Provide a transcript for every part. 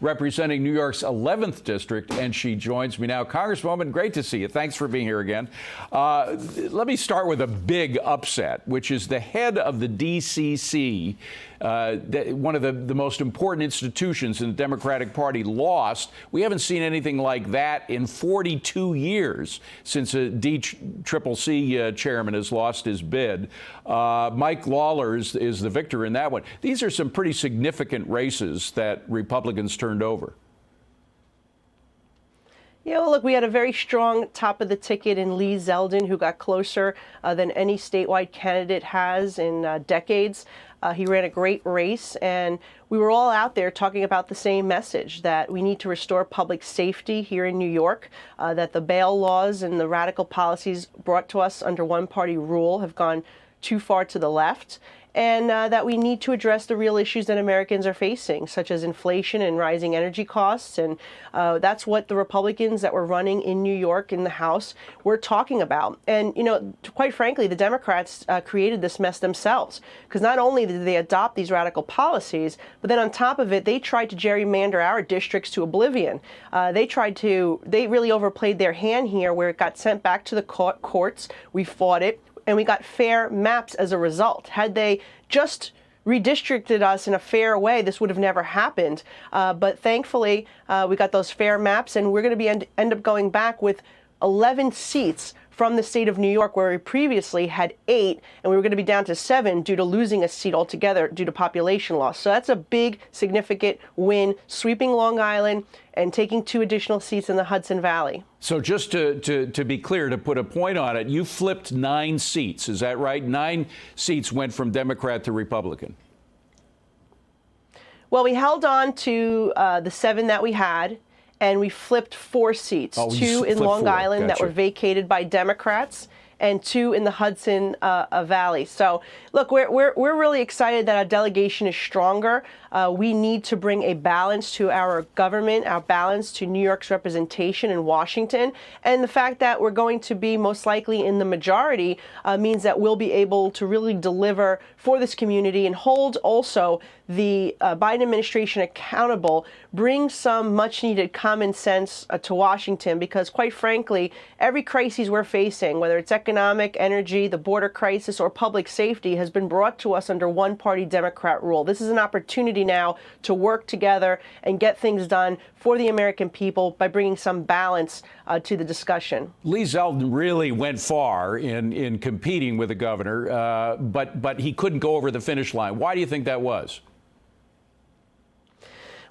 representing New York's 11th district, and she joins me now. Congresswoman, great to see you. Thanks for being here again. Let me start with a big upset, which is the head of the DCC, one of the most important institutions in the Democratic Party, lost. We haven't seen anything like that in 42 years since a DCCC chairman has lost his bid. Mike Lawler is the victor in that one. These are some pretty significant races that Republicans turned over. Yeah, well, look, we had a very strong top of the ticket in Lee Zeldin, who got closer than any statewide candidate has in decades. He ran a great race, and we were all out there talking about the same message, that we need to restore public safety here in New York, that the bail laws and the radical policies brought to us under one-party rule have gone too far to the left, and that we need to address the real issues that Americans are facing, such as inflation and rising energy costs. And that's what the Republicans that were running in New York in the House were talking about. And, you know, quite frankly, the Democrats created this mess themselves, because not only did they adopt these radical policies, but then on top of it, they tried to gerrymander our districts to oblivion. They really overplayed their hand here, where it got sent back to the courts. We fought it, and we got fair maps as a result. Had they just redistricted us in a fair way, this would have never happened. But thankfully, we got those fair maps, and we're going to be end up going back with 11 seats from the state of New York, where we previously had 8, and we were going to be down to 7 due to losing a seat altogether due to population loss. So that's a big, significant win, sweeping Long Island and taking 2 additional seats in the Hudson Valley. So just to be clear, to put a point on it, you flipped 9 seats. Is that right? 9 seats went from Democrat to Republican. Well, we held on to the 7 that we had, and we flipped 4 seats, 2 in Long Island that were vacated by Democrats, and 2 in the Hudson Valley. So, look, we're really excited that our delegation is stronger. We need to bring a balance to our government, our balance to New York's representation in Washington. And the fact that we're going to be most likely in the majority means that we'll be able to really deliver for this community and hold also the Biden administration accountable, bring some much-needed common sense to Washington, because, quite frankly, every crisis we're facing, whether it's economic, energy, the border crisis, or public safety, has been brought to us under one-party Democrat rule. This is an opportunity now to work together and get things done for the American people by bringing some balance to the discussion. Lee Zeldin really went far in competing with the governor, but he couldn't go over the finish line. Why do you think that was?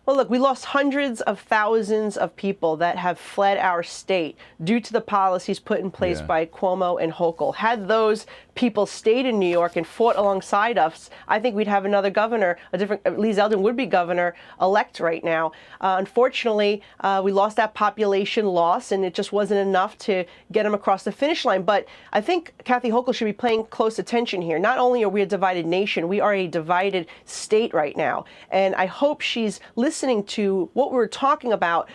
Well, look, we lost hundreds of thousands of people that have fled our state due to the policies put in place by Cuomo and Hochul. Had those people stayed in New York and fought alongside us, I think we'd have another governor, Lee Zeldin would be governor-elect right now. Unfortunately, we lost that population loss, and it just wasn't enough to get him across the finish line. But I think Kathy Hochul should be paying close attention here. Not only are we a divided nation, we are a divided state right now. And I hope she's listening to what we were talking about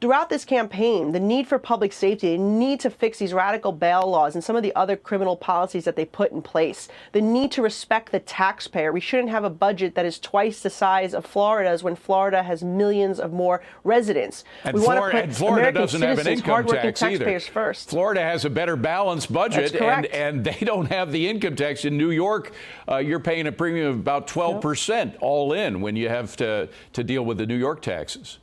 throughout this campaign, the need for public safety, the need to fix these radical bail laws and some of the other criminal policies that they put in place, the need to respect the taxpayer. We shouldn't have a budget that is twice the size of Florida's when Florida has millions of more residents. And we want to put Florida American doesn't have an income tax either. First. Florida has a better balanced budget, and they don't have the income tax. In New York, you're paying a premium of about 12% all in when you have to deal with the New York taxes.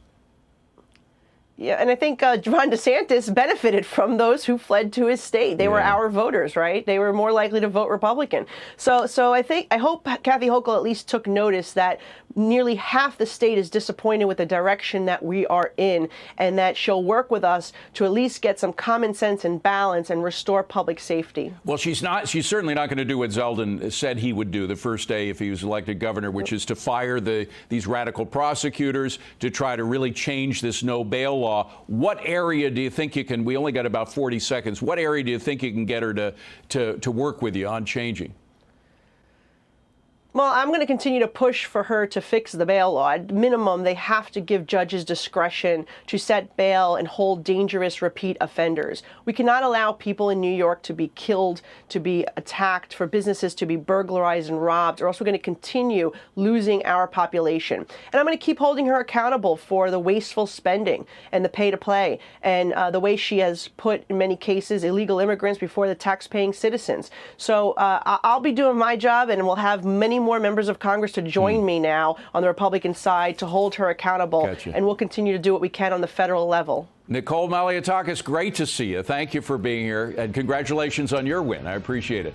Yeah, and I think Ron DeSantis benefited from those who fled to his state. They were our voters, right? They were more likely to vote Republican. So I hope Kathy Hochul at least took notice that nearly half the state is disappointed with the direction that we are in, and that she'll work with us to at least get some common sense and balance and restore public safety. Well, she's certainly not going to do what Zeldin said he would do the first day if he was elected governor, which is to fire these radical prosecutors, to try to really change this no bail law. What area do you think you can, we only got about 40 seconds, what area do you think you can get her to work with you on changing? Well, I'm going to continue to push for her to fix the bail law. At minimum, they have to give judges discretion to set bail and hold dangerous repeat offenders. We cannot allow people in New York to be killed, to be attacked, for businesses to be burglarized and robbed, or else we're going to continue losing our population. And I'm going to keep holding her accountable for the wasteful spending and the pay to play and the way she has put, in many cases, illegal immigrants before the tax-paying citizens. So I'll be doing my job, and we'll have many more members of Congress to join me now on the Republican side to hold her accountable. Gotcha. And we'll continue to do what we can on the federal level. Nicole Malliotakis, great to see you. Thank you for being here, and congratulations on your win. I appreciate it.